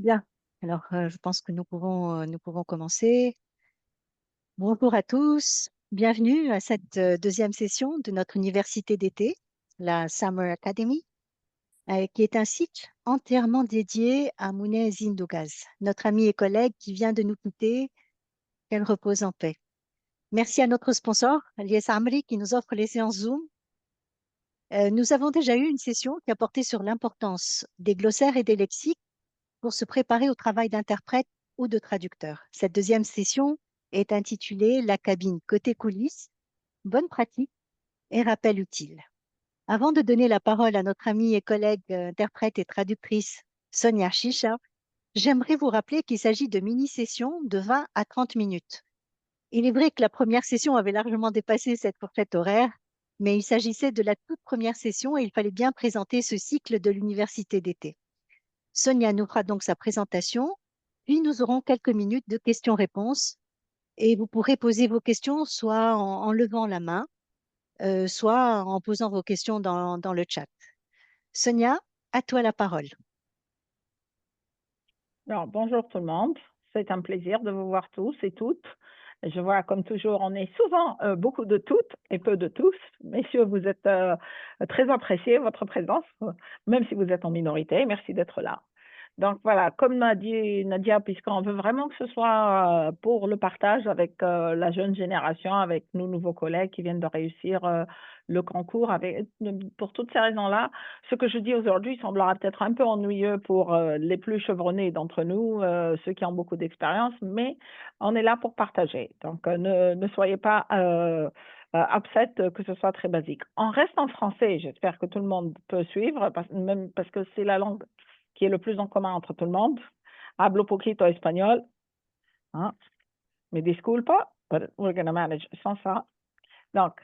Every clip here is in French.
Bien. Alors, je pense que nous pouvons commencer. Bonjour à tous. Bienvenue à cette deuxième session de notre université d'été, la Summer Academy, qui est un site entièrement dédié à Mounez Indogaz, notre ami et collègue qui vient de nous quitter. Qu'elle repose en paix. Merci à notre sponsor, Alias Amri, qui nous offre les séances Zoom. Nous avons déjà eu une session qui a porté sur l'importance des glossaires et des lexiques pour se préparer au travail d'interprète ou de traducteur. Cette deuxième session est intitulée La cabine côté coulisses, bonne pratique et rappel utile. Avant de donner la parole à notre amie et collègue interprète et traductrice Sonia Chicha, j'aimerais vous rappeler qu'il s'agit de mini-sessions de 20 à 30 minutes. Il est vrai que la première session avait largement dépassé cette fourchette horaire, mais il s'agissait de la toute première session et il fallait bien présenter ce cycle de l'université d'été. Sonia nous fera donc sa présentation, puis nous aurons quelques minutes de questions-réponses et vous pourrez poser vos questions soit en levant la main, soit en posant vos questions dans le chat. Sonia, à toi la parole. Alors, bonjour tout le monde. C'est un plaisir de vous voir tous et toutes. Je vois, comme toujours, on est souvent beaucoup de toutes et peu de tous. Messieurs, vous êtes très appréciés, votre présence, même si vous êtes en minorité. Merci d'être là. Donc voilà, comme m'a dit Nadia, puisqu'on veut vraiment que ce soit pour le partage avec la jeune génération, avec nos nouveaux collègues qui viennent de réussir le concours, pour toutes ces raisons-là, ce que je dis aujourd'hui semblera peut-être un peu ennuyeux pour les plus chevronnés d'entre nous, ceux qui ont beaucoup d'expérience, mais on est là pour partager. Donc ne soyez pas upset que ce soit très basique. On reste en français, j'espère que tout le monde peut suivre, même parce que c'est la langue qui est le plus en commun entre tout le monde. Hablo poquito espagnol, hein? Me disculpa, but we're gonna manage sans ça. Donc,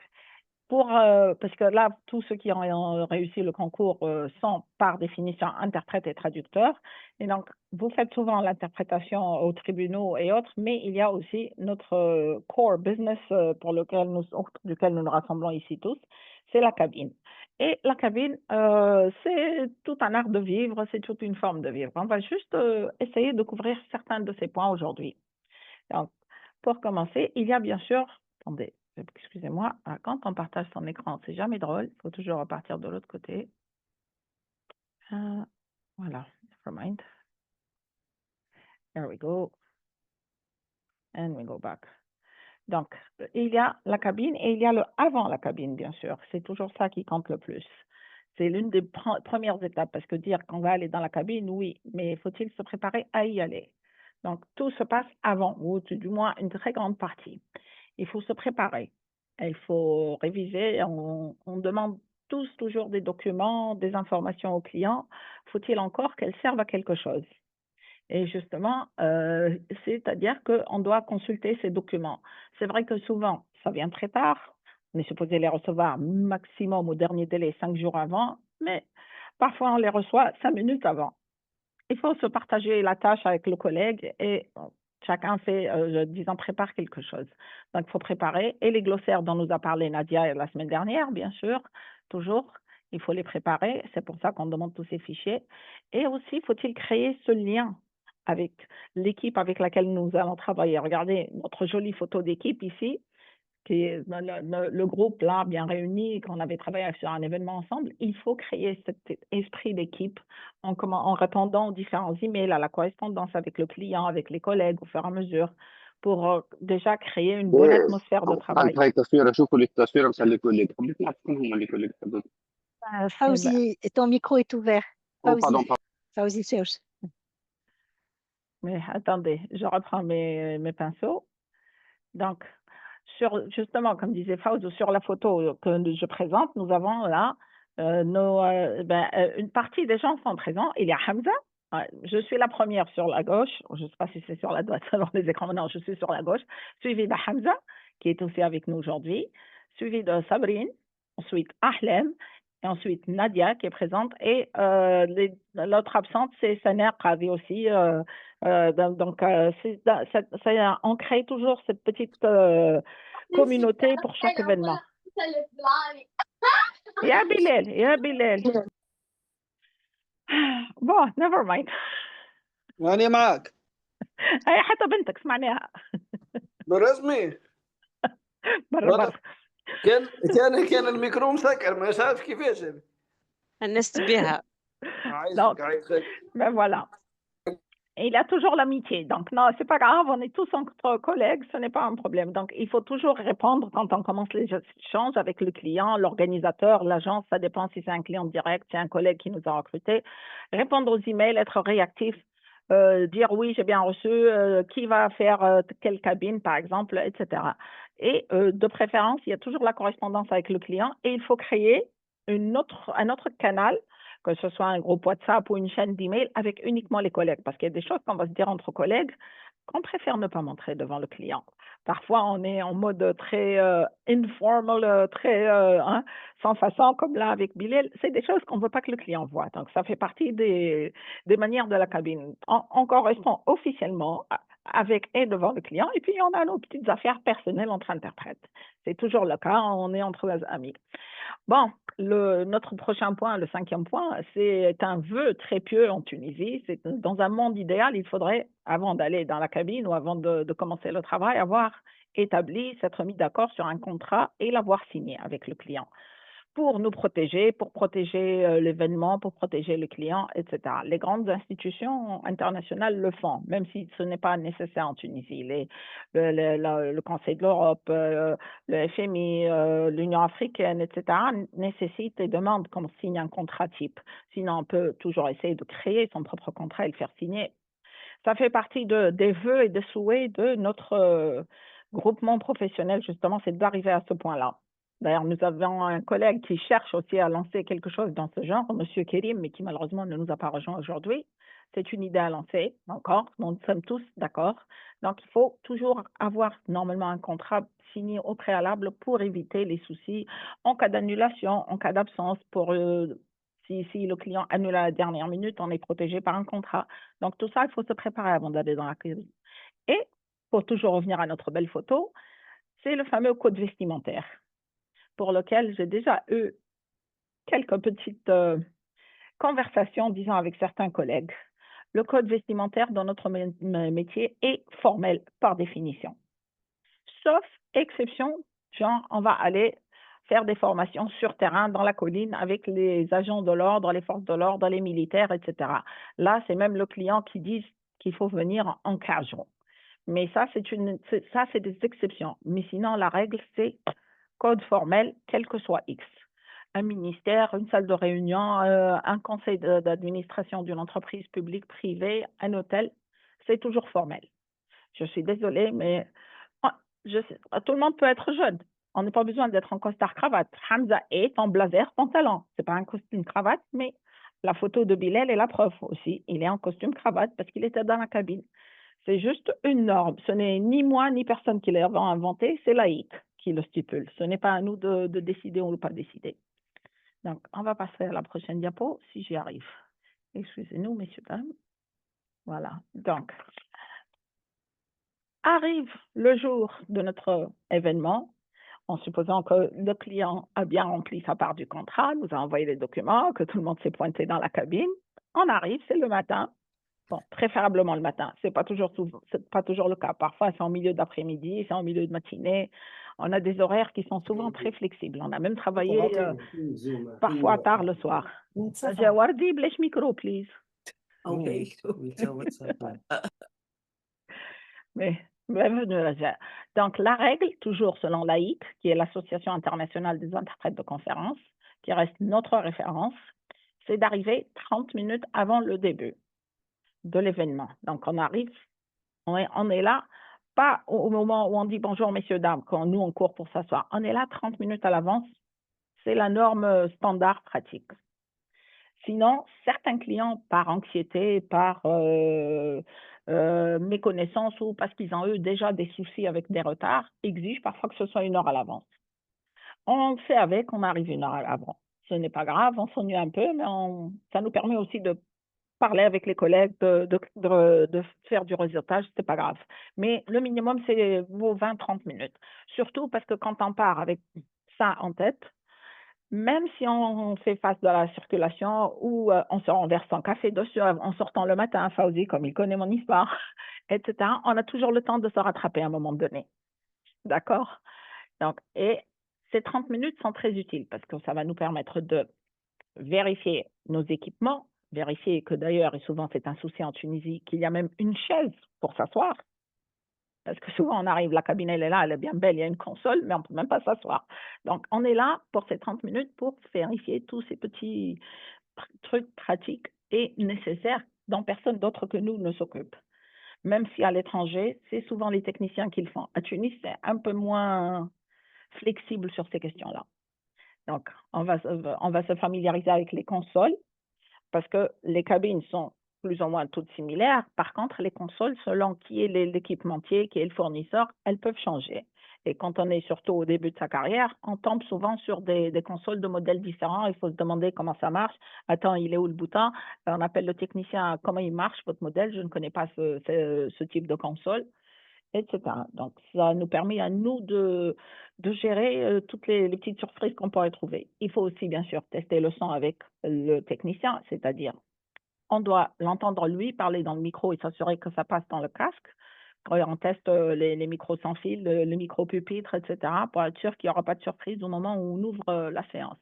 parce que là, tous ceux qui ont réussi le concours sont par définition interprètes et traducteurs. Et donc, vous faites souvent l'interprétation aux tribunaux et autres, mais il y a aussi notre core business autour duquel nous nous rassemblons ici tous, c'est la cabine. Et la cabine, c'est tout un art de vivre, c'est toute une forme de vivre. On va juste essayer de couvrir certains de ces points aujourd'hui. Donc, pour commencer, il y a bien sûr, attendez, excusez-moi, quand on partage son écran, c'est jamais drôle, il faut toujours repartir de l'autre côté. Voilà, never mind. There we go. And we go back. Donc, il y a la cabine et il y a le avant la cabine, bien sûr. C'est toujours ça qui compte le plus. C'est l'une des premières étapes, parce que dire qu'on va aller dans la cabine, oui, mais faut-il se préparer à y aller? Donc, tout se passe avant, ou du moins une très grande partie. Il faut se préparer. Il faut réviser. On demande tous toujours des documents, des informations aux clients. Faut-il encore qu'elles servent à quelque chose? Et justement, c'est-à-dire qu'on doit consulter ces documents. C'est vrai que souvent, ça vient très tard. On est supposé les recevoir maximum au dernier délai 5 jours avant, mais parfois on les reçoit 5 minutes avant. Il faut se partager la tâche avec le collègue et chacun fait, disons, prépare quelque chose. Donc, il faut préparer. Et les glossaires dont nous a parlé Nadia la semaine dernière, bien sûr, toujours, il faut les préparer. C'est pour ça qu'on demande tous ces fichiers. Et aussi, faut-il créer ce lien avec l'équipe avec laquelle nous allons travailler. Regardez notre jolie photo d'équipe ici qui est le groupe là bien réuni, qu'on avait travaillé sur un événement ensemble, il faut créer cet esprit d'équipe en répondant aux différents emails, à la correspondance avec le client, avec les collègues au fur et à mesure, pour déjà créer une bonne atmosphère de travail. هاي التصوير اشوفوا لك تصوير مخليكوا لك بيطلع تكون هم اللي كلك Eh ben, Fauzi, ton micro est ouvert. او Fauzi, pardon Fauzi cherche. mais attendez, je reprends mes pinceaux. Donc, justement, comme disait Fauzi, sur la photo que je présente, nous avons là une partie des gens sont présents. Il y a Hamza. Ouais, je suis la première sur la gauche. Je ne sais pas si c'est sur la droite selon les écrans. Non, je suis sur la gauche. Suivi de Hamza, qui est aussi avec nous aujourd'hui. Suivi de Sabrine. Ensuite, Ahlem. Et ensuite, Nadia, qui est présente. Et l'autre absente, c'est Saner Qavi aussi. Donc, on crée toujours cette petite communauté pour chaque événement. Ya Bilal, ya Bilal. Bon, never mind. أنا معك هي حتى بنتك سمعناها بالرسمي. برا برا. كان الميكرو مسكر مش عارف كيفاش هذا. الناس بها. Donc, عايشك. ben voilà. Et il a toujours l'amitié. Donc, non, c'est pas grave, on est tous entre collègues, ce n'est pas un problème. Donc, il faut toujours répondre quand on commence les échanges avec le client, l'organisateur, l'agence, ça dépend si c'est un client direct, c'est un collègue qui nous a recrutés. Répondre aux emails, être réactif, dire oui, j'ai bien reçu, qui va faire quelle cabine, par exemple, etc. Et de préférence, il y a toujours la correspondance avec le client et il faut créer un autre canal, que ce soit un groupe WhatsApp ou une chaîne d'email avec uniquement les collègues. Parce qu'il y a des choses qu'on va se dire entre collègues qu'on préfère ne pas montrer devant le client. Parfois, on est en mode très informal, très sans façon, comme là avec Bilal. C'est des choses qu'on ne veut pas que le client voit. Donc, ça fait partie des manières de la cabine. On correspond officiellement avec et devant le client. Et puis, on a nos petites affaires personnelles entre interprètes. C'est toujours le cas, on est entre amis. Bon, notre prochain point, le 5e point, c'est un vœu très pieux en Tunisie. C'est dans un monde idéal, il faudrait, avant d'aller dans la cabine ou avant de commencer le travail, avoir établi, s'être mis d'accord sur un contrat et l'avoir signé avec le client pour nous protéger, pour protéger l'événement, pour protéger le client, etc. Les grandes institutions internationales le font, même si ce n'est pas nécessaire en Tunisie. Le Conseil de l'Europe, le FMI, l'Union africaine, etc., nécessitent et demandent qu'on signe un contrat type. Sinon, on peut toujours essayer de créer son propre contrat et le faire signer. Ça fait partie des vœux et des souhaits de notre groupement professionnel, justement, c'est d'arriver à ce point-là. D'ailleurs, nous avons un collègue qui cherche aussi à lancer quelque chose dans ce genre, M. Kérim, mais qui malheureusement ne nous a pas rejoint aujourd'hui. C'est une idée à lancer, encore, nous sommes tous d'accord. Donc, il faut toujours avoir normalement un contrat signé au préalable pour éviter les soucis en cas d'annulation, en cas d'absence, si le client annule à la dernière minute, on est protégé par un contrat. Donc, tout ça, il faut se préparer avant d'aller dans la cabine. Et, pour toujours revenir à notre belle photo, c'est le fameux code vestimentaire, pour lequel j'ai déjà eu quelques petites conversations, disons, avec certains collègues. Le code vestimentaire dans notre métier est formel par définition. Sauf exception, genre, on va aller faire des formations sur terrain dans la colline avec les agents de l'ordre, les forces de l'ordre, les militaires, etc. Là, c'est même le client qui dit qu'il faut venir en casual. Mais ça, c'est des exceptions. Mais sinon, la règle, c'est code formel, quel que soit X. Un ministère, une salle de réunion, un conseil d'administration d'une entreprise publique, privée, un hôtel, c'est toujours formel. Je suis désolée, mais tout le monde peut être jeune. On n'a pas besoin d'être en costard-cravate. Hamza est en blazer pantalon. Ce n'est pas un costume-cravate, mais la photo de Bilal est la preuve aussi. Il est en costume-cravate parce qu'il était dans la cabine. C'est juste une norme. Ce n'est ni moi ni personne qui l'a inventé, c'est laïque qui le stipule. Ce n'est pas à nous de décider ou de ne pas décider. Donc, on va passer à la prochaine diapo, si j'y arrive. Excusez-nous, messieurs, dames. Voilà. Donc, arrive le jour de notre événement, en supposant que le client a bien rempli sa part du contrat, nous a envoyé les documents, que tout le monde s'est pointé dans la cabine. On arrive, c'est le matin. Bon, préférablement le matin. C'est pas toujours le cas. Parfois, c'est en milieu d'après-midi, c'est en milieu de matinée. On a des horaires qui sont souvent très flexibles. On a même travaillé parfois tard le soir. Jawardi, blech micro, please. Okay, we'll tell what's up. Mais, bienvenue, Raja. Donc, la règle, toujours selon l'AIC, qui est l'Association internationale des interprètes de conférences, qui reste notre référence, c'est d'arriver 30 minutes avant le début de l'événement. Donc, on arrive, on est là, pas au moment où on dit bonjour, messieurs, dames, quand nous, on court pour s'asseoir. On est là 30 minutes à l'avance. C'est la norme standard pratique. Sinon, certains clients, par anxiété, par méconnaissance ou parce qu'ils ont eu déjà des soucis avec des retards, exigent parfois que ce soit 1 heure à l'avance. On fait avec, on arrive 1 heure à l'avance. Ce n'est pas grave, on s'ennuie un peu, mais ça nous permet aussi de parler avec les collègues, de faire du réseautage, c'est pas grave. Mais le minimum, c'est vos 20-30 minutes. Surtout parce que quand on part avec ça en tête, même si on fait face de la circulation ou on se renverse son café dessus en sortant le matin, Fauzi, comme il connaît mon histoire, etc., on a toujours le temps de se rattraper à un moment donné. D'accord? Donc, et ces 30 minutes sont très utiles parce que ça va nous permettre de vérifier nos équipements, vérifier que d'ailleurs, et souvent c'est un souci en Tunisie, qu'il y a même une chaise pour s'asseoir. Parce que souvent, on arrive, la cabine, elle est là, elle est bien belle, il y a une console, mais on ne peut même pas s'asseoir. Donc, on est là pour ces 30 minutes pour vérifier tous ces petits trucs pratiques et nécessaires dont personne d'autre que nous ne s'occupe. Même si à l'étranger, c'est souvent les techniciens qui le font. À Tunis, c'est un peu moins flexible sur ces questions-là. Donc, on va se familiariser avec les consoles parce que les cabines sont plus ou moins toutes similaires. Par contre, les consoles, selon qui est l'équipementier, qui est le fournisseur, elles peuvent changer. Et quand on est surtout au début de sa carrière, on tombe souvent sur des consoles de modèles différents. Il faut se demander comment ça marche. Attends, il est où le bouton? On appelle le technicien, comment il marche votre modèle? Je ne connais pas ce type de console, etc. Donc, ça nous permet à nous de gérer toutes les petites surprises qu'on pourrait trouver. Il faut aussi, bien sûr, tester le son avec le technicien, c'est-à-dire on doit l'entendre lui parler dans le micro et s'assurer que ça passe dans le casque. Quand on teste les micros sans fil, le micro pupitre, etc., pour être sûr qu'il n'y aura pas de surprise au moment où on ouvre la séance.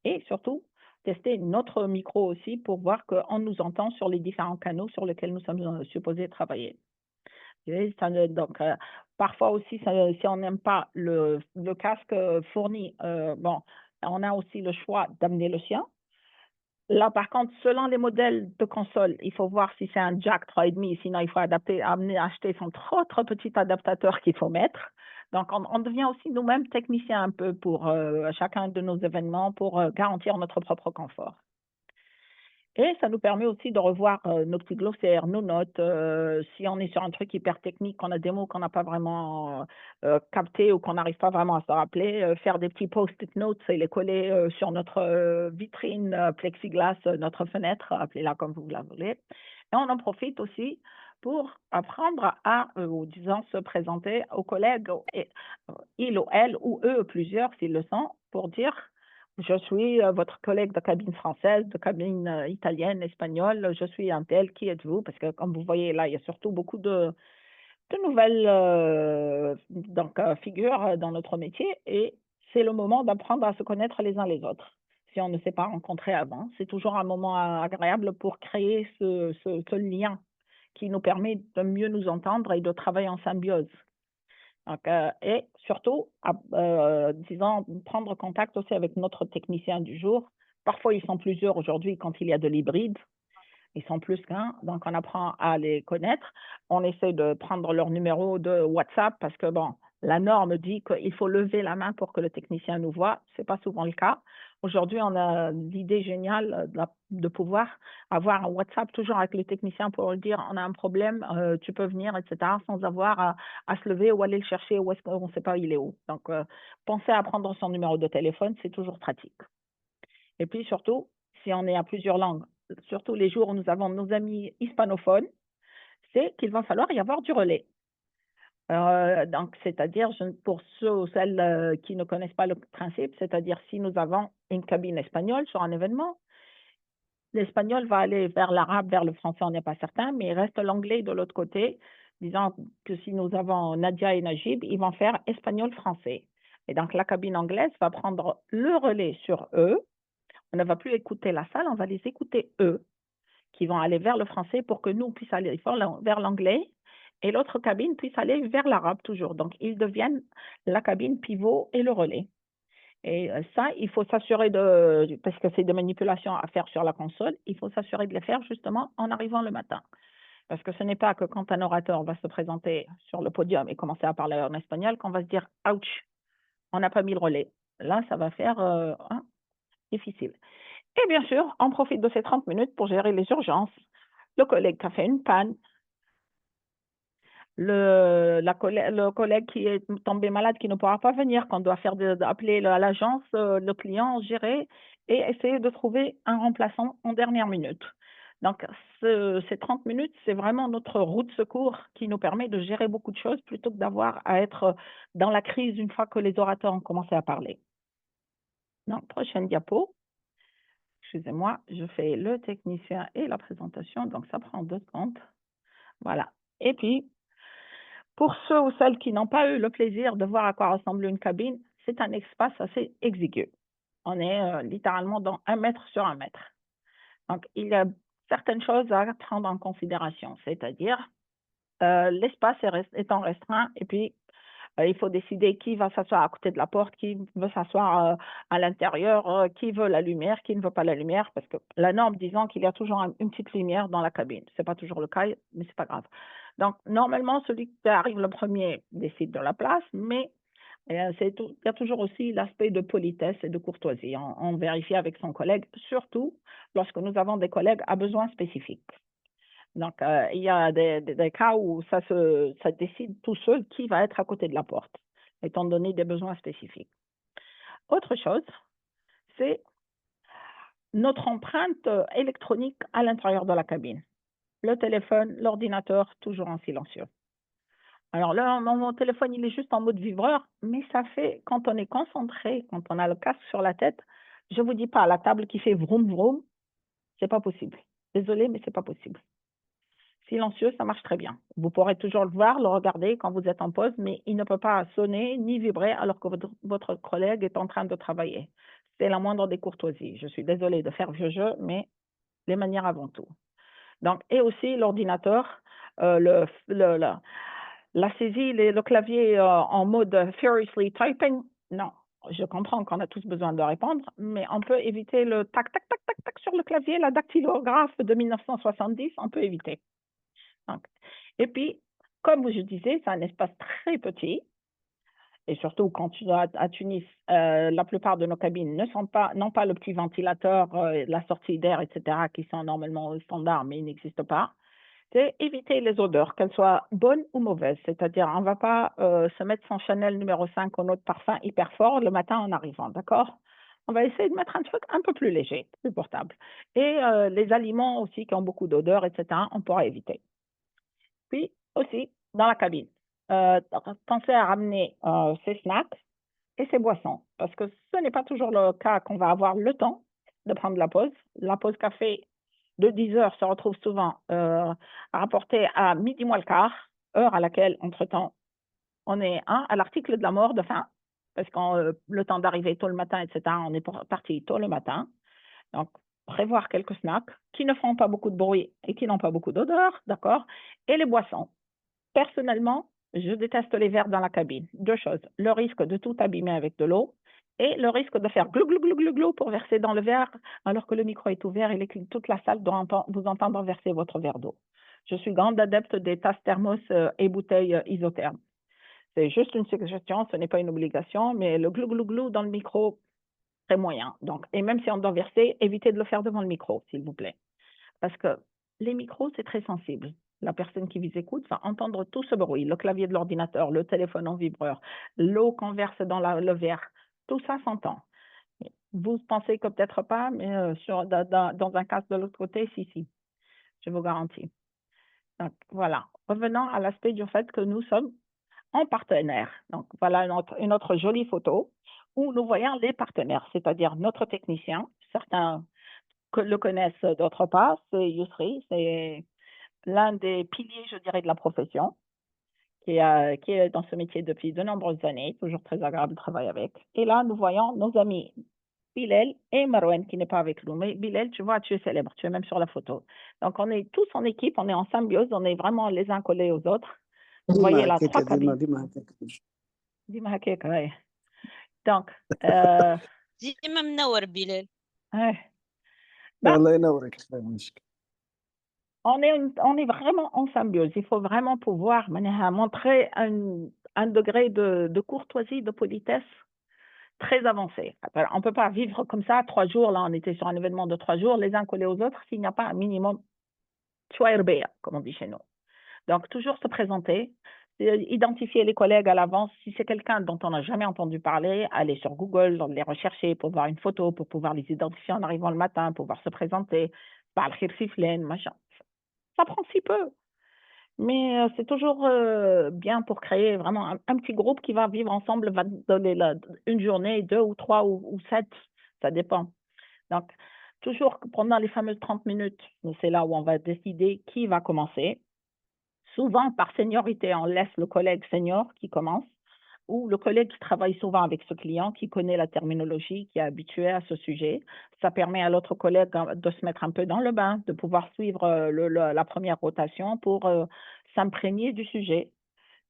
Et surtout, tester notre micro aussi pour voir qu'on nous entend sur les différents canaux sur lesquels nous sommes supposés travailler. Et donc, parfois aussi, si on n'aime pas le casque fourni, bon, on a aussi le choix d'amener le sien. Là, par contre, selon les modèles de console, il faut voir si c'est un jack 3,5, sinon il faut acheter son trop petit adaptateur qu'il faut mettre. Donc, on devient aussi nous-mêmes techniciens un peu pour chacun de nos événements pour garantir notre propre confort. Et ça nous permet aussi de revoir nos petits glossaires, nos notes. Si on est sur un truc hyper technique, qu'on a des mots qu'on n'a pas vraiment captés ou qu'on n'arrive pas vraiment à se rappeler, faire des petits post-it notes et les coller sur notre vitrine plexiglas, notre fenêtre, appelez-la comme vous la voulez. Et on en profite aussi pour apprendre à, ou disons, se présenter aux collègues, et, il ou elle, ou eux, plusieurs, s'ils le sont, pour dire je suis votre collègue de cabine française, de cabine italienne, espagnole. Je suis un tel. Qui êtes-vous? Parce que comme vous voyez là, il y a surtout beaucoup de nouvelles figures dans notre métier et c'est le moment d'apprendre à se connaître les uns les autres. Si on ne s'est pas rencontrés avant, c'est toujours un moment agréable pour créer ce lien qui nous permet de mieux nous entendre et de travailler en symbiose. Donc, et surtout, disons, prendre contact aussi avec notre technicien du jour. Parfois, ils sont plusieurs aujourd'hui quand il y a de l'hybride. Ils sont plus qu'un, donc on apprend à les connaître. On essaie de prendre leur numéro de WhatsApp parce que, bon, la norme dit qu'il faut lever la main pour que le technicien nous voit. Ce n'est pas souvent le cas. Aujourd'hui, on a l'idée géniale de pouvoir avoir un WhatsApp toujours avec le technicien pour lui dire on a un problème, tu peux venir, etc., sans avoir à se lever ou aller le chercher ou est-ce qu'on ne sait pas il est où. Donc, pensez à prendre son numéro de téléphone, c'est toujours pratique. Et puis surtout, si on est à plusieurs langues, surtout les jours où nous avons nos amis hispanophones, c'est qu'il va falloir y avoir du relais. Donc, c'est-à-dire, pour ceux ou celles qui ne connaissent pas le principe, c'est-à-dire si nous avons une cabine espagnole sur un événement, l'espagnol va aller vers l'arabe, vers le français, on n'est pas certain, mais il reste l'anglais de l'autre côté, disant que si nous avons Nadia et Najib, ils vont faire espagnol-français. Et donc, la cabine anglaise va prendre le relais sur eux. On ne va plus écouter la salle, on va les écouter eux, qui vont aller vers le français pour que nous puissions aller vers l'anglais et l'autre cabine puisse aller vers l'arabe toujours. Donc, ils deviennent la cabine pivot et le relais. Et ça, il faut s'assurer parce que c'est des manipulations à faire sur la console, il faut s'assurer de les faire justement en arrivant le matin. Parce que ce n'est pas que quand un orateur va se présenter sur le podium et commencer à parler en espagnol qu'on va se dire « ouch, on n'a pas mis le relais ». Là, ça va faire difficile. Et bien sûr, on profite de ces 30 minutes pour gérer les urgences. Le collègue qui a fait une panne, le collègue qui est tombé malade, qui ne pourra pas venir, qu'on doit faire appeler à l'agence, le client, gérer et essayer de trouver un remplaçant en dernière minute. Donc, ces 30 minutes, c'est vraiment notre roue de secours qui nous permet de gérer beaucoup de choses plutôt que d'avoir à être dans la crise une fois que les orateurs ont commencé à parler. Donc, prochaine diapo. Excusez-moi, je fais le technicien et la présentation, donc ça prend 2 secondes. Voilà. Et puis, pour ceux ou celles qui n'ont pas eu le plaisir de voir à quoi ressemble une cabine, c'est un espace assez exigu. On est littéralement dans 1 mètre sur 1 mètre. Donc, il y a certaines choses à prendre en considération, c'est-à-dire l'espace étant restreint et puis il faut décider qui va s'asseoir à côté de la porte, qui veut s'asseoir à l'intérieur, qui veut la lumière, qui ne veut pas la lumière, parce que la norme disant qu'il y a toujours une petite lumière dans la cabine. Ce n'est pas toujours le cas, mais c'est pas grave. Donc, normalement, celui qui arrive le premier décide de la place, mais il y a toujours aussi l'aspect de politesse et de courtoisie. On vérifie avec son collègue, surtout lorsque nous avons des collègues à besoins spécifiques. Donc, il y a des cas où ça décide tout seul qui va être à côté de la porte, étant donné des besoins spécifiques. Autre chose, c'est notre empreinte électronique à l'intérieur de la cabine. Le téléphone, l'ordinateur, toujours en silencieux. Alors là, mon téléphone, il est juste en mode vibreur, mais ça fait, quand on est concentré, quand on a le casque sur la tête, je ne vous dis pas, la table qui fait vroom vroom, c'est pas possible. Désolée, mais c'est pas possible. Silencieux, ça marche très bien. Vous pourrez toujours le voir, le regarder quand vous êtes en pause, mais il ne peut pas sonner ni vibrer alors que votre collègue est en train de travailler. C'est la moindre des courtoisies. Je suis désolée de faire vieux jeu, mais les manières avant tout. Donc, et aussi l'ordinateur, la saisie, le clavier en mode furiously typing, non. Je comprends qu'on a tous besoin de répondre, mais on peut éviter le tac, tac, tac, tac, tac sur le clavier, la dactylographe de 1970, on peut éviter. Donc, et puis, comme je disais, c'est un espace très petit. Et surtout, quand tu vas à Tunis, la plupart de nos cabines n'ont pas le petit ventilateur, la sortie d'air, etc., qui sont normalement standards, mais ils n'existent pas. C'est éviter les odeurs, qu'elles soient bonnes ou mauvaises. C'est-à-dire, on ne va pas se mettre son Chanel numéro 5 en eau de parfum hyper fort le matin en arrivant, d'accord? On va essayer de mettre un truc un peu plus léger, plus portable. Et les aliments aussi qui ont beaucoup d'odeurs, etc., on pourra éviter. Puis aussi, dans la cabine, pensez à ramener ses snacks et ses boissons, parce que ce n'est pas toujours le cas qu'on va avoir le temps de prendre la pause. La pause café de 10 heures se retrouve souvent rapportée à midi moins le quart, heure à laquelle, entre-temps, on est à l'article de la mort de faim, parce que le temps d'arriver tôt le matin, etc., on est parti tôt le matin. Donc, prévoir quelques snacks qui ne font pas beaucoup de bruit et qui n'ont pas beaucoup d'odeur, d'accord? Et les boissons. Personnellement, je déteste les verres dans la cabine. 2 choses, le risque de tout abîmer avec de l'eau et le risque de faire glou, glou, glou, glou, glou pour verser dans le verre alors que le micro est ouvert et toute la salle doit vous entendre verser votre verre d'eau. Je suis grande adepte des tasses thermos et bouteilles isothermes. C'est juste une suggestion, ce n'est pas une obligation, mais le glou, glou, glou dans le micro, très moyen. Donc, et même si on doit verser, évitez de le faire devant le micro, s'il vous plaît. Parce que les micros, c'est très sensible. La personne qui vous écoute va entendre tout ce bruit, le clavier de l'ordinateur, le téléphone en vibreur, l'eau qu'on verse dans le verre, tout ça s'entend. Vous pensez que peut-être pas, mais dans un casque de l'autre côté, si, je vous garantis. Donc, voilà. Revenons à l'aspect du fait que nous sommes en partenaire. Donc, voilà une autre jolie photo où nous voyons les partenaires, c'est-à-dire notre technicien. Certains le connaissent, d'autres pas. C'est Yousri, c'est l'un des piliers, je dirais, de la profession, qui est dans ce métier depuis de nombreuses années, toujours très agréable de travailler avec. Et là, nous voyons nos amis Bilal et Marwan, qui n'est pas avec nous. Mais Bilal, tu vois, tu es célèbre, tu es même sur la photo. Donc, on est tous en équipe, on est en symbiose, on est vraiment les uns collés aux autres. Vous voyez là, 3 cabines. Dis-moi, ouais. Donc, ديما منور بلال. ouais. Ben, الله ينورك اخويا مشك on est vraiment en symbiose. Il faut vraiment pouvoir montrer un degré de courtoisie, de politesse très avancé. Après, on ne peut pas vivre comme ça 3 jours. Là, on était sur un événement de 3 jours, les uns collés aux autres, s'il n'y a pas un minimum, comme on dit chez nous. Donc, toujours se présenter, identifier les collègues à l'avance. Si c'est quelqu'un dont on n'a jamais entendu parler, aller sur Google, les rechercher pour voir une photo, pour pouvoir les identifier en arrivant le matin, pouvoir se présenter, parler machin. Ça prend si peu. Mais c'est toujours bien pour créer vraiment un petit groupe qui va vivre ensemble, va donner une journée, 2 ou 3 ou 7 ça dépend. Donc, toujours pendant les fameuses 30 minutes, c'est là où on va décider qui va commencer. Souvent, par seniorité, on laisse le collègue senior qui commence ou le collègue qui travaille souvent avec ce client, qui connaît la terminologie, qui est habitué à ce sujet. Ça permet à l'autre collègue de se mettre un peu dans le bain, de pouvoir suivre la première rotation pour s'imprégner du sujet.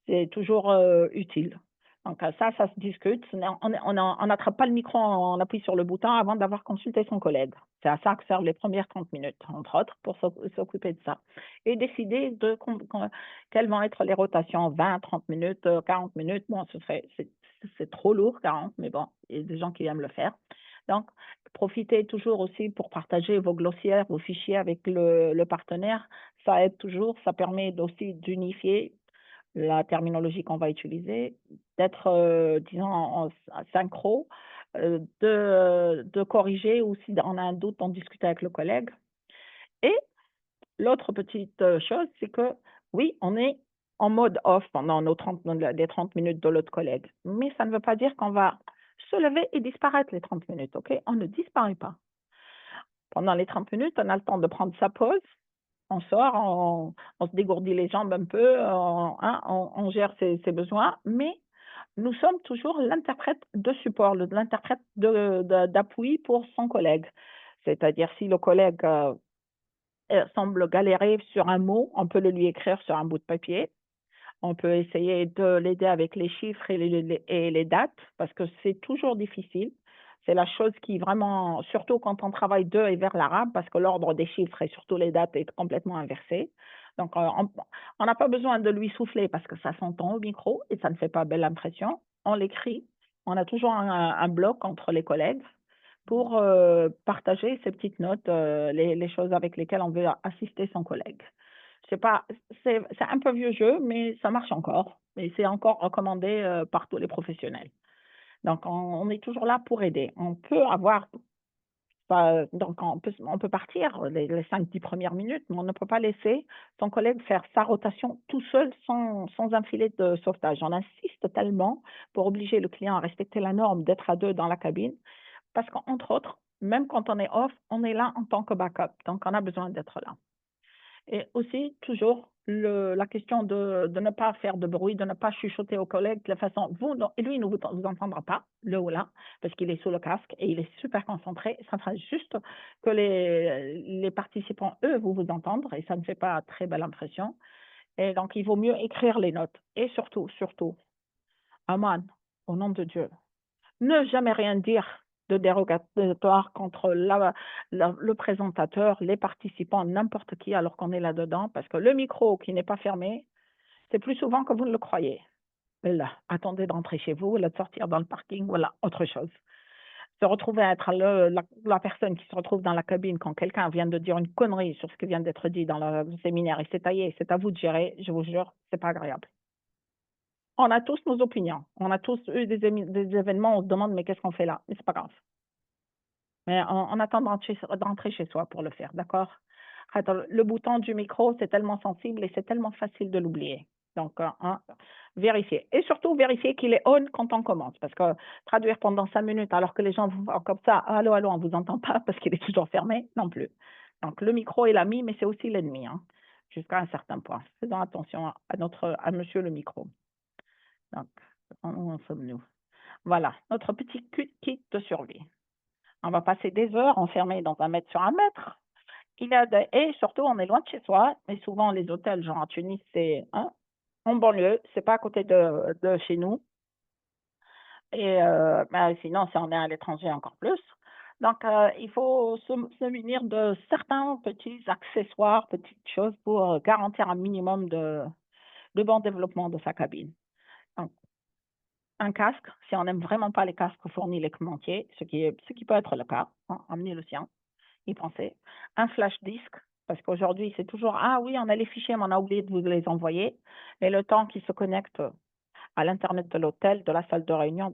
C'est toujours utile. Donc ça se discute. On n'attrape pas le micro, on appuie sur le bouton avant d'avoir consulté son collègue. C'est à ça que servent les premières 30 minutes, entre autres, pour s'occuper de ça. Et décider de quelles vont être les rotations, 20, 30 minutes, 40 minutes. Bon, c'est trop lourd, 40, mais bon, il y a des gens qui aiment le faire. Donc, profitez toujours aussi pour partager vos glossières, vos fichiers avec le partenaire. Ça aide toujours, ça permet aussi d'unifier la terminologie qu'on va utiliser, d'être, disons, en synchro, de corriger ou si on a un doute, on discute avec le collègue. Et l'autre petite chose, c'est que oui, on est en mode off pendant les 30 minutes de l'autre collègue, mais ça ne veut pas dire qu'on va se lever et disparaître les 30 minutes, OK? On ne disparaît pas. Pendant les 30 minutes, on a le temps de prendre sa pause, on sort, on se dégourdit les jambes un peu, on gère ses besoins, mais nous sommes toujours l'interprète de support, l'interprète d'appui pour son collègue. C'est-à-dire si le collègue semble galérer sur un mot, on peut le lui écrire sur un bout de papier. On peut essayer de l'aider avec les chiffres et les dates, parce que c'est toujours difficile. C'est la chose qui vraiment, surtout quand on travaille de et vers l'arabe, parce que l'ordre des chiffres et surtout les dates est complètement inversé. Donc, on n'a pas besoin de lui souffler parce que ça s'entend au micro et ça ne fait pas belle impression. On l'écrit. On a toujours un bloc entre les collègues pour partager ces petites notes, les choses avec lesquelles on veut assister son collègue. C'est pas, c'est un peu vieux jeu, mais ça marche encore. Et c'est encore recommandé par tous les professionnels. Donc, on est toujours là pour aider. On peut avoir, donc on peut partir les 5-10 premières minutes, mais on ne peut pas laisser son collègue faire sa rotation tout seul sans un filet de sauvetage. On insiste tellement pour obliger le client à respecter la norme d'être à deux dans la cabine, parce qu'entre autres, même quand on est off, on est là en tant que backup. Donc, on a besoin d'être là. Et aussi, toujours, la question de ne pas faire de bruit, de ne pas chuchoter aux collègues de la façon, et lui, il ne vous entendra pas, le ou là, parce qu'il est sous le casque et il est super concentré. Ça fera juste que les participants, eux, vous entendre et ça ne fait pas très belle impression. Et donc, il vaut mieux écrire les notes. Et surtout, surtout, Aman, au nom de Dieu, ne jamais rien dire de dérogatoire contre le présentateur, les participants, n'importe qui, alors qu'on est là-dedans, parce que le micro qui n'est pas fermé, c'est plus souvent que vous ne le croyez. Là, attendez de rentrer chez vous, là, de sortir dans le parking, voilà, autre chose. Se retrouver à être la personne qui se retrouve dans la cabine quand quelqu'un vient de dire une connerie sur ce qui vient d'être dit dans le séminaire et c'est taillé, c'est à vous de gérer, je vous jure, c'est pas agréable. On a tous nos opinions. On a tous eu des événements où on se demande mais qu'est-ce qu'on fait là? Mais c'est pas grave. Mais on attend de rentrer chez soi pour le faire, d'accord? Attends, le bouton du micro, c'est tellement sensible et c'est tellement facile de l'oublier. Donc, vérifier. Et surtout, vérifier qu'il est on quand on commence. Parce que traduire pendant 5 minutes alors que les gens vous parlent comme ça, allô, allô, on ne vous entend pas parce qu'il est toujours fermé, non plus. Donc, le micro est l'ami, mais c'est aussi l'ennemi, hein, jusqu'à un certain point. Faisons attention à monsieur le micro. Donc, où en sommes-nous? Voilà, notre petit kit de survie. On va passer des heures enfermés dans 1 mètre sur 1 mètre. Et surtout, on est loin de chez soi. Mais souvent, les hôtels, genre à Tunis, c'est en banlieue, c'est pas à côté de chez nous. Et sinon, si on est à l'étranger, encore plus. Donc, il faut se munir de certains petits accessoires, petites choses pour garantir un minimum de bon développement de sa cabine. Donc, un casque, si on n'aime vraiment pas les casques fournis l'équipementier, ce qui peut être le cas, hein, amenez le sien, y pensez. Un flash disque, parce qu'aujourd'hui, c'est toujours, ah oui, on a les fichiers, mais on a oublié de vous les envoyer. Et le temps qui se connecte à l'Internet de l'hôtel, de la salle de réunion,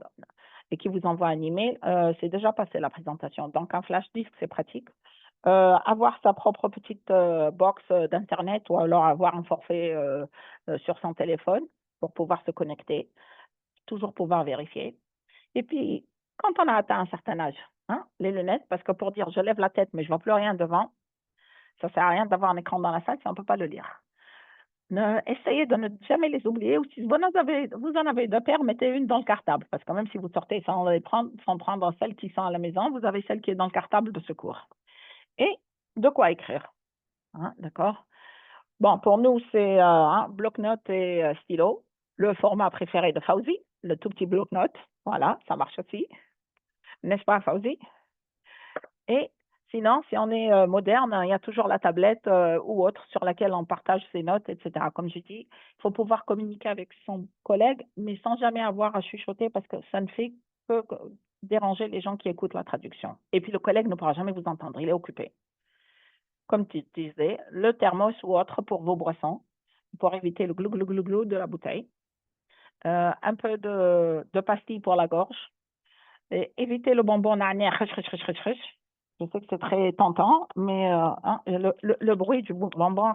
et qui vous envoie un email, c'est déjà passé la présentation. Donc, un flash disque, c'est pratique. Avoir sa propre petite box d'Internet ou alors avoir un forfait sur son téléphone pour pouvoir se connecter, toujours pouvoir vérifier. Et puis, quand on a atteint un certain âge, hein, les lunettes, parce que pour dire je lève la tête mais je vois plus rien devant, ça sert à rien d'avoir un écran dans la salle si on peut pas le lire. Essayez de ne jamais les oublier, ou si vous en avez 2 paires, mettez une dans le cartable, parce que même si vous sortez sans prendre celles qui sont à la maison, vous avez celle qui est dans le cartable de secours. Et de quoi écrire, hein, d'accord? Bon, pour nous, c'est bloc-notes et stylo. Le format préféré de Fawzi, le tout petit bloc-notes. Voilà, ça marche aussi. N'est-ce pas, Fawzi? Et sinon, si on est moderne, il y a toujours la tablette ou autre sur laquelle on partage ses notes, etc. Comme je dis, il faut pouvoir communiquer avec son collègue, mais sans jamais avoir à chuchoter parce que ça ne fait que déranger les gens qui écoutent la traduction. Et puis le collègue ne pourra jamais vous entendre, il est occupé. Comme tu disais, le thermos ou autre pour vos boissons, pour éviter le glou glou glou glou de la bouteille. Un peu de pastilles pour la gorge. Et évitez le bonbon nana, je sais que c'est très tentant, mais le bruit du bonbon,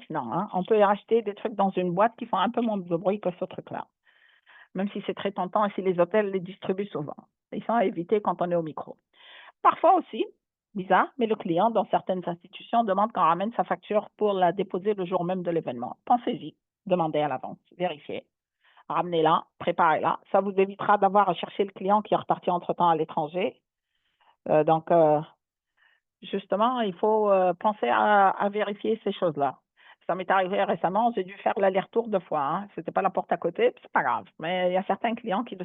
non. Hein. On peut y acheter des trucs dans une boîte qui font un peu moins de bruit que ce truc-là. Même si c'est très tentant et si les hôtels les distribuent souvent. Ils sont à éviter quand on est au micro. Parfois aussi, bizarre, mais le client, dans certaines institutions, demande qu'on ramène sa facture pour la déposer le jour même de l'événement. Pensez-y, demandez à l'avance, vérifiez. Ramenez-la, préparez-la. Ça vous évitera d'avoir à chercher le client qui est reparti entre-temps à l'étranger. Donc, justement, il faut penser à vérifier ces choses-là. Ça m'est arrivé récemment, j'ai dû faire l'aller-retour 2 fois. Hein. Ce n'était pas la porte à côté, c'est pas grave. Mais il y a certains clients qui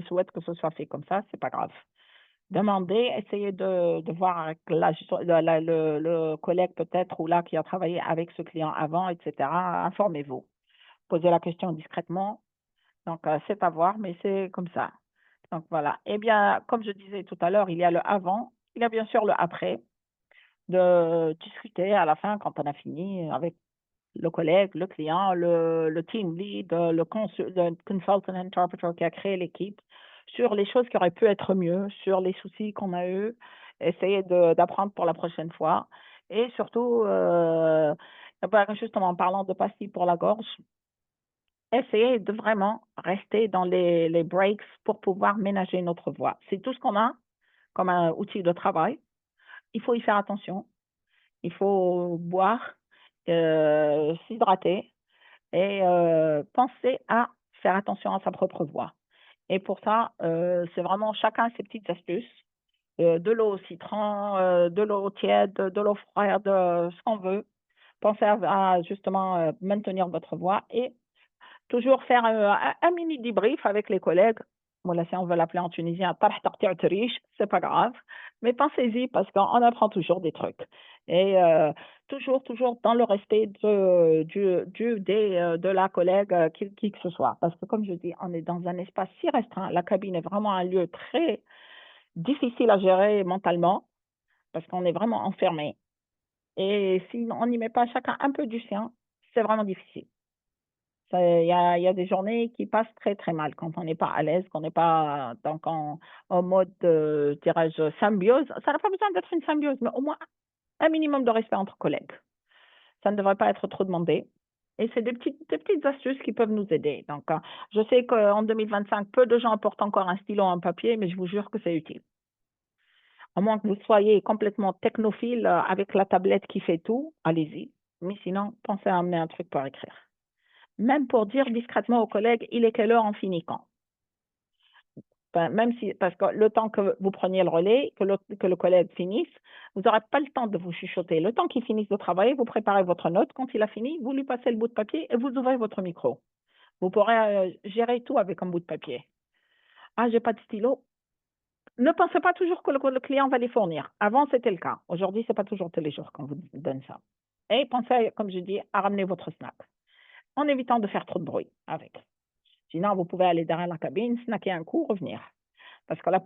souhaitent que ce soit fait comme ça, c'est pas grave. Demandez, essayez de voir avec le collègue peut-être ou là qui a travaillé avec ce client avant, etc. Informez-vous. Posez la question discrètement. Donc, c'est à voir, mais c'est comme ça. Donc, voilà. Eh bien, comme je disais tout à l'heure, il y a le avant, il y a bien sûr le après, de discuter à la fin quand on a fini avec le collègue, le client, le team lead, le consultant interpreter qui a créé l'équipe, sur les choses qui auraient pu être mieux, sur les soucis qu'on a eus, essayer d'apprendre pour la prochaine fois. Et surtout, justement, en parlant de pastilles pour la gorge, essayer de vraiment rester dans les breaks pour pouvoir ménager notre voix. C'est tout ce qu'on a comme un outil de travail. Il faut y faire attention. Il faut boire, s'hydrater et penser à faire attention à sa propre voix. Et pour ça, c'est vraiment chacun ses petites astuces. De l'eau au citron, de l'eau tiède, de l'eau froide, ce qu'on veut. Pensez à justement maintenir votre voix et toujours faire un mini débrief avec les collègues. Voilà, si on veut l'appeler en tunisien, c'est pas grave. Mais pensez-y parce qu'on apprend toujours des trucs. Et toujours dans le respect de la collègue, qui que ce soit. Parce que comme je dis, on est dans un espace si restreint. La cabine est vraiment un lieu très difficile à gérer mentalement parce qu'on est vraiment enfermé. Et si on n'y met pas chacun un peu du sien, c'est vraiment difficile. Il y a des journées qui passent très, très mal quand on n'est pas à l'aise, qu'on n'est pas donc en mode, dirais-je, symbiose. Ça n'a pas besoin d'être une symbiose, mais au moins un minimum de respect entre collègues. Ça ne devrait pas être trop demandé. Et c'est des petites astuces qui peuvent nous aider. Donc, je sais qu'en 2025, peu de gens portent encore un stylo en papier, mais je vous jure que c'est utile. À moins que vous soyez complètement technophile avec la tablette qui fait tout, allez-y. Mais sinon, pensez à amener un truc pour écrire. Même pour dire discrètement aux collègues, il est quelle heure on finit quand? Enfin, même si, parce que le temps que vous preniez le relais, que le collègue finisse, vous n'aurez pas le temps de vous chuchoter. Le temps qu'il finisse de travailler, vous préparez votre note. Quand il a fini, vous lui passez le bout de papier et vous ouvrez votre micro. Vous pourrez gérer tout avec un bout de papier. Ah, j'ai pas de stylo. Ne pensez pas toujours que le client va les fournir. Avant, c'était le cas. Aujourd'hui, c'est pas toujours tous les jours qu'on vous donne ça. Et pensez, comme je dis, à ramener votre snack en évitant de faire trop de bruit avec. Sinon, vous pouvez aller derrière la cabine, snacker un coup, revenir. Parce que la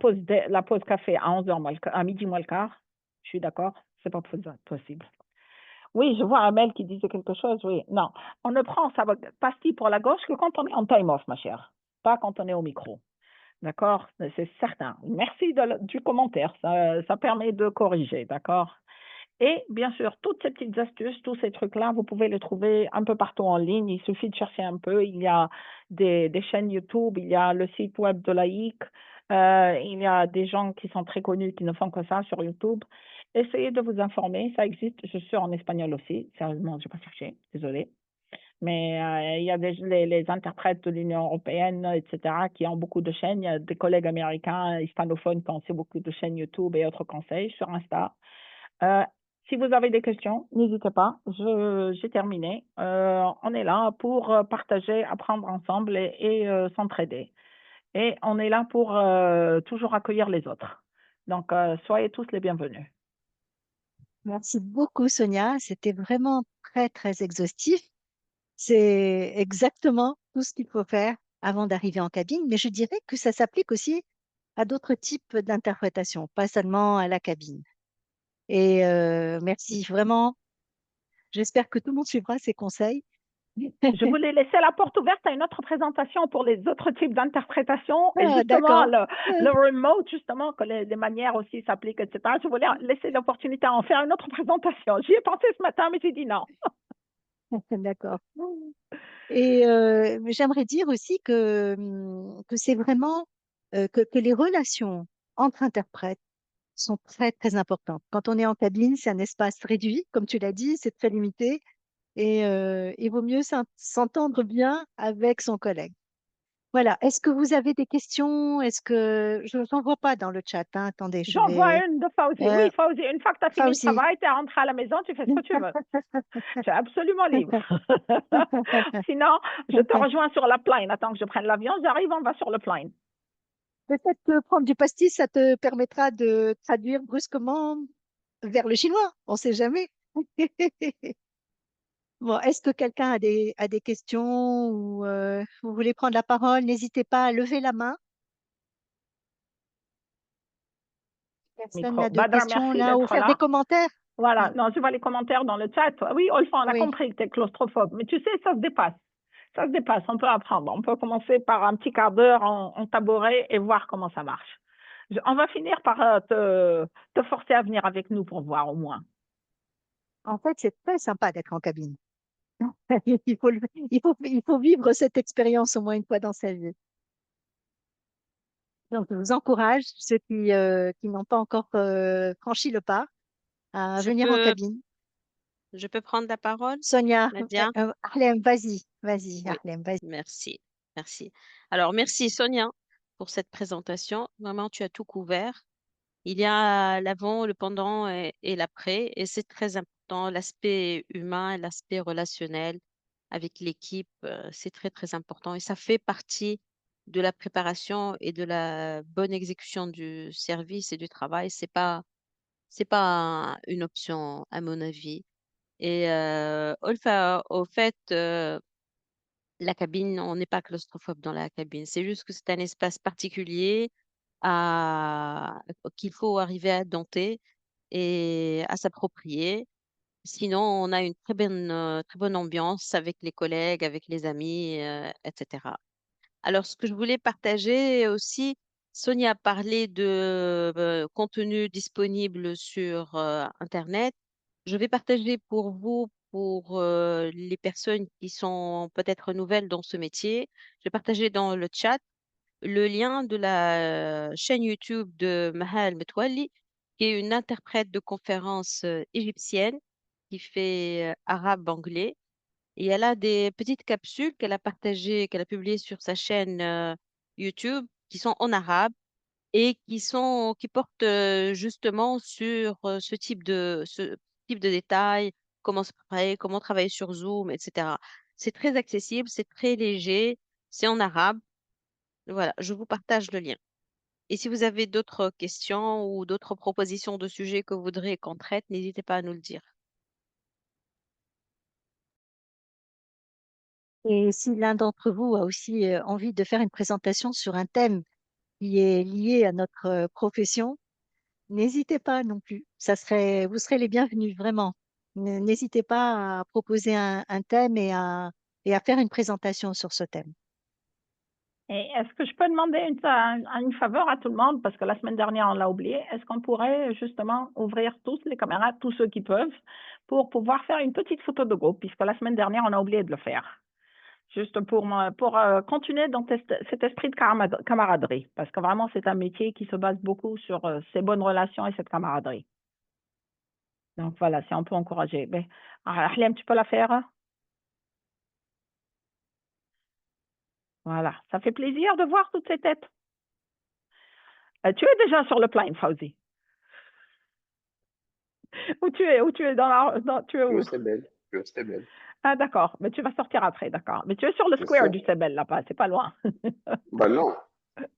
pause café à 11h à midi moins le quart, je suis d'accord, c'est pas possible. Oui, je vois Amel qui disait quelque chose, oui. Non, on ne prend sa pastille pour la gauche que quand on est en time off, ma chère, pas quand on est au micro. D'accord? C'est certain. Merci du commentaire, ça permet de corriger, d'accord? Et bien sûr, toutes ces petites astuces, tous ces trucs-là, vous pouvez les trouver un peu partout en ligne. Il suffit de chercher un peu. Il y a des chaînes YouTube, il y a le site web de l'AIC. Il y a des gens qui sont très connus qui ne font que ça sur YouTube. Essayez de vous informer, ça existe. Je suis en espagnol aussi. Sérieusement, je n'ai pas cherché, désolée. Mais il y a les interprètes de l'Union européenne, etc., qui ont beaucoup de chaînes. Il y a des collègues américains hispanophones qui ont aussi beaucoup de chaînes YouTube et autres conseils sur Insta. Euh, si vous avez des questions, n'hésitez pas. J'ai terminé. On est là pour partager, apprendre ensemble et s'entraider. Et on est là pour toujours accueillir les autres. Donc, soyez tous les bienvenus. Merci beaucoup, Sonia. C'était vraiment très, très exhaustif. C'est exactement tout ce qu'il faut faire avant d'arriver en cabine, mais je dirais que ça s'applique aussi à d'autres types d'interprétations, pas seulement à la cabine. Et merci vraiment. J'espère que tout le monde suivra ces conseils. Je voulais laisser la porte ouverte à une autre présentation pour les autres types d'interprétations et Ah, justement d'accord. le remote, justement, que les manières aussi s'appliquent, etc. Je voulais laisser l'opportunité à en faire une autre présentation. J'y ai pensé ce matin, mais j'ai dit non. D'accord. Et j'aimerais dire aussi que c'est vraiment que les relations entre interprètes sont très, très importantes. Quand on est en cabine, c'est un espace réduit, comme tu l'as dit, c'est très limité et il vaut mieux s'entendre bien avec son collègue. Voilà. Est-ce que vous avez des questions? Est-ce que je n'en vois pas dans le chat, hein. Attendez, je J'en vois vais. une de Fauzi. Euh, Oui, Fauzi, une fois que tu as fini le aussi. travail, tu es rentré à la maison, tu fais ce que tu veux. Tu es absolument libre. Sinon, je te rejoins sur la plane. Attends que je prenne l'avion, j'arrive, on va sur le plane. Peut-être que prendre du pastis, ça te permettra de traduire brusquement vers le chinois. On ne sait jamais. Bon, est-ce que quelqu'un a des questions ou vous voulez prendre la parole? N'hésitez pas à lever la main. Personne Micro. n'a de Badra, questions merci là ou d'être faire des là. commentaires? Voilà, Mm. non, je vois les commentaires dans le chat. Oui, Olfa, on a Oui. compris que tu es claustrophobe, mais tu sais, ça se dépasse. Ça se dépasse, on peut apprendre. On peut commencer par un petit quart d'heure en tabouret et voir comment ça marche. On va finir par te forcer à venir avec nous pour voir au moins. En fait, c'est très sympa d'être en cabine. Il faut vivre cette expérience au moins une fois dans sa vie. Donc, je vous encourage, ceux qui n'ont pas encore franchi le pas, à Je venir en peux, cabine. je peux prendre la parole, Sonia, Nadia? Harlem, vas-y, Oui, Harlem, vas-y. merci, merci. Alors, merci Sonia pour cette présentation. Vraiment, tu as tout couvert. Il y a l'avant, le pendant et l'après, et c'est très important. L'aspect humain et l'aspect relationnel avec l'équipe, c'est très, très important. Et ça fait partie de la préparation et de la bonne exécution du service et du travail. C'est pas une option, à mon avis. Et au fait, la cabine, on n'est pas claustrophobe dans la cabine. C'est juste que c'est un espace particulier qu'il faut arriver à dompter et à s'approprier. Sinon, on a une très bonne ambiance avec les collègues, avec les amis, etc. Alors, ce que je voulais partager aussi, Sonia a parlé de contenu disponible sur Internet. Je vais partager pour vous, pour les personnes qui sont peut-être nouvelles dans ce métier, je vais partager dans le chat le lien de la chaîne YouTube de Mahal Metwali, qui est une interprète de conférences égyptienne qui fait arabe-anglais. Et elle a des petites capsules qu'elle a partagées, qu'elle a publiées sur sa chaîne YouTube, qui sont en arabe et qui portent justement sur ce type de détails, comment se préparer, comment travailler sur Zoom, etc. C'est très accessible, c'est très léger, c'est en arabe. Voilà, je vous partage le lien. Et si vous avez d'autres questions ou d'autres propositions de sujets que vous voudrez qu'on traite, n'hésitez pas à nous le dire. Et si l'un d'entre vous a aussi envie de faire une présentation sur un thème qui est lié à notre profession, n'hésitez pas non plus. Vous serez les bienvenus, vraiment. N'hésitez pas à proposer un thème et à faire une présentation sur ce thème. Et est-ce que je peux demander une faveur à tout le monde, parce que la semaine dernière, on l'a oublié, est-ce qu'on pourrait justement ouvrir tous les caméras, tous ceux qui peuvent, pour pouvoir faire une petite photo de groupe, puisque la semaine dernière, on a oublié de le faire. Juste pour continuer dans cet esprit de camaraderie, parce que vraiment, c'est un métier qui se base beaucoup sur ces bonnes relations et cette camaraderie. Donc voilà, si on peut encourager. Ben, Ahlem, tu peux la faire? Voilà, ça fait plaisir de voir toutes ces têtes. Tu es déjà sur le plan, Fauzi. Où tu es tu es Je où? sais belle. Je sais belle. Ah d'accord, mais tu vas sortir après, d'accord. Mais tu es sur le Bien square sûr. du Sebel là-bas, c'est pas loin. Bah non.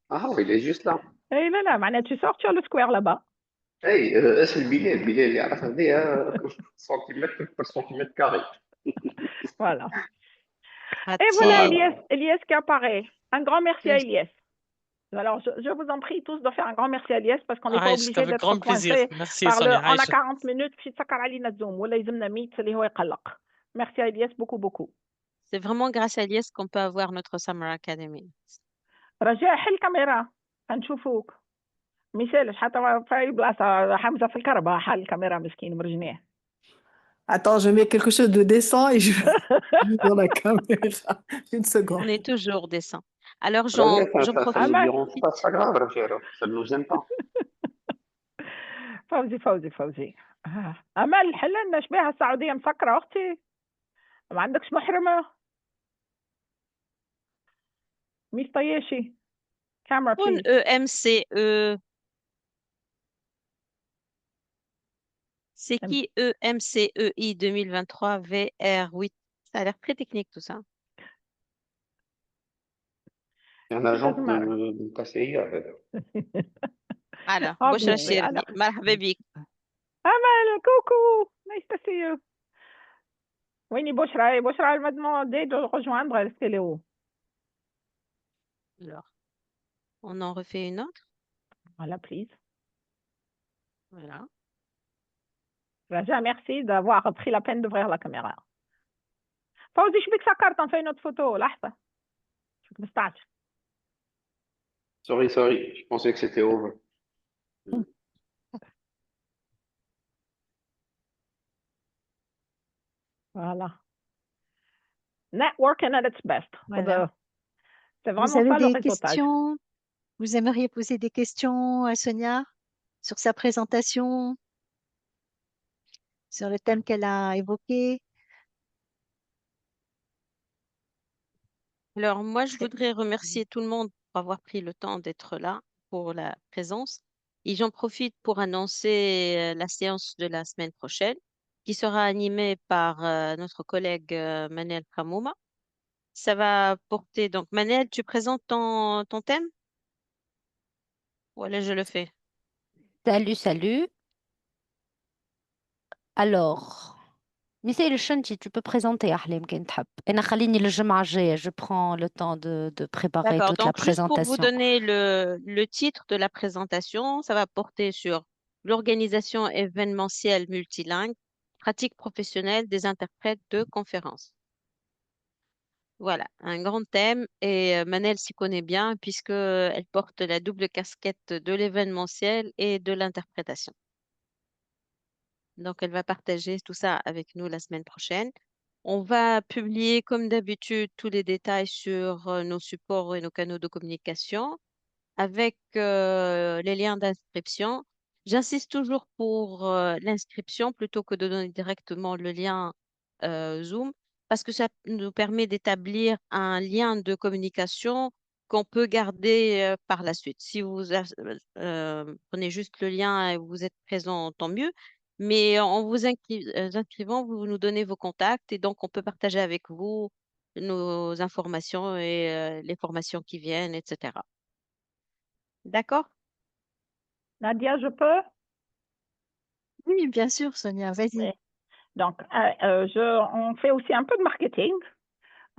Ah, il est juste là. Eh là là, معناها tu sors sur le square là-bas. Hey, اسم بلال بلال اللي يعرف هذايا سنتيمتر بر سنتيمتر كاري. Voilà. Et voilà Pratique. Elias qui apparaît. Un grand merci à Merci. Elias. Alors, je vous en prie tous de faire un grand merci à Elias parce qu'on n'est pas عايشك obligé avec d'être grand plaisir. coincé Merci par le. Sonia, On a عايشك. 40 minutes, puis ça علينا الزوم ولا يلزمنا 100 اللي هو يقلق. Merci à Elias beaucoup beaucoup. C'est vraiment grâce à Elias qu'on peut avoir notre Summer Academy. رجاء حل الكاميرا هنشوفوك. ميسالش حتى في أي بلاصة حمزة في الكهرباء حل الكاميرا مسكين مرجنيه. Attends, je mets quelque chose de décent et je mets dans la caméra. Une seconde. On est toujours décent. Alors, رجاء j'en ça profite. nous dérange pas, c'est pas grave رجاء. Ça ne nous gêne pas. فوزي. أمل حل لنا شبيها السعودية مسكرة أختي. ما عندكش محرمة؟ ميس طياشي. Camera Une please. EMCE. C'est qui EMCEI 2023 VR8? Ça a l'air très technique tout ça. Il y a un agent لازم أعرف. de KCI هذا. Alors, بيبي Boshra Shirli, أنا. مرحبا بك. أمل كوكو. Nice to see you. ويني بشرى؟ بشرى elle m'a demandé de le rejoindre. Est-ce qu'elle est où? Alors, on en refait une autre. Voilà, please. Voilà. Raja, merci d'avoir pris la peine d'ouvrir la caméra. فوزي شبيك سكرت on fait une autre photo لحظة. شبيك مستعجل. Sorry, je pensais que c'était over. Voilà. Networking at its best. Voilà. C'est Vous vraiment avez ça le des réseautage. questions? Vous aimeriez poser des questions à Sonia sur sa présentation, sur le thème qu'elle a évoqué? Alors, moi, je voudrais remercier tout le monde pour avoir pris le temps d'être là pour la présence. Et j'en profite pour annoncer la séance de la semaine prochaine, qui sera animée par notre collègue Manel Kamouma. Ça va porter, donc Manel, tu présentes ton thème? Voilà, je le fais. Salut. Alors, Michael Chanti, tu peux présenter Ahlem Kentap. Et خليني الجمعة الجاية, je prends le temps de préparer D'accord, toute la donc juste pour vous présentation. donner le titre de la présentation, ça va porter sur l'organisation événementielle multilingue, pratique professionnelle des interprètes de conférences. Voilà, un grand thème et Manel s'y connaît bien puisque elle porte la double casquette de l'événementiel et de l'interprétation. Donc, elle va partager tout ça avec nous la semaine prochaine. On va publier, comme d'habitude, tous les détails sur nos supports et nos canaux de communication avec les liens d'inscription. J'insiste toujours pour l'inscription plutôt que de donner directement le lien Zoom parce que ça nous permet d'établir un lien de communication qu'on peut garder par la suite. Si vous prenez juste le lien et vous êtes présent, tant mieux. Mais en vous inscrivant, vous nous donnez vos contacts et donc on peut partager avec vous nos informations et les formations qui viennent, etc. D'accord? Nadia, je peux? Oui, bien sûr, Sonia, vas-y. Oui. Donc, on fait aussi un peu de marketing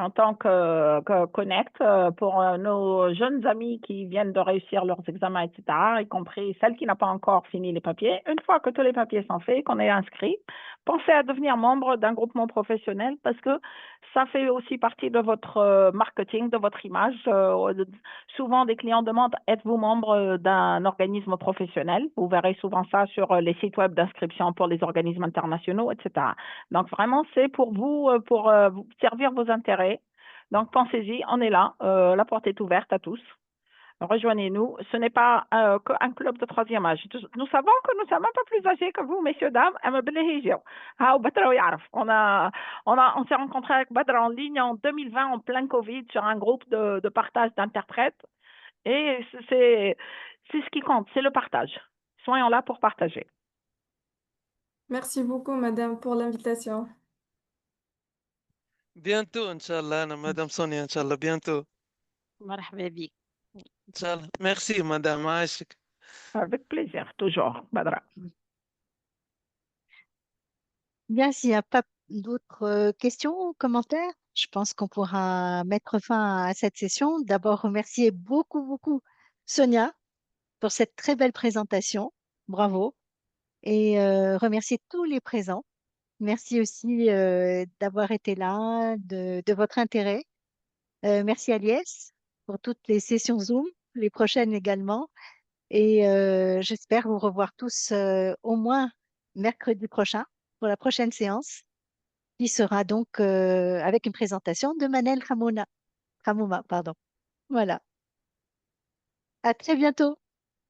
en tant que Connect pour nos jeunes amis qui viennent de réussir leurs examens, etc., y compris celles qui n'ont pas encore fini les papiers. Une fois que tous les papiers sont faits, qu'on est inscrit, pensez à devenir membre d'un groupement professionnel parce que ça fait aussi partie de votre marketing, de votre image. Souvent, des clients demandent, êtes-vous membre d'un organisme professionnel? Vous verrez souvent ça sur les sites web d'inscription pour les organismes internationaux, etc. Donc, vraiment, c'est pour vous, pour servir vos intérêts. Donc, pensez-y, on est là. La porte est ouverte à tous. Rejoignez-nous. Ce n'est pas qu'un club de troisième âge. Nous savons que nous sommes un peu plus âgés que vous, messieurs, dames. On s'est rencontrés avec Badra en ligne en 2020, en plein Covid, sur un groupe de partage d'interprètes. Et c'est ce qui compte, c'est le partage. Soyons là pour partager. Merci beaucoup, madame, pour l'invitation. Bientôt, Inch'Allah, Madame Sonia, Inch'Allah, bientôt. مرحبا بك. Inch'Allah. Merci, Madame Aïchik. Avec plaisir, toujours, Badra. Bien, s'il n'y a pas d'autres questions ou commentaires, je pense qu'on pourra mettre fin à cette session. D'abord, remercier beaucoup, beaucoup Sonia pour cette très belle présentation. Bravo. Et remercier tous les présents. Merci aussi d'avoir été là, de votre intérêt. Merci Aliès pour toutes les sessions Zoom, les prochaines également. Et j'espère vous revoir tous au moins mercredi prochain pour la prochaine séance, qui sera donc avec une présentation de Manel Hamouma, pardon. Voilà. À très bientôt.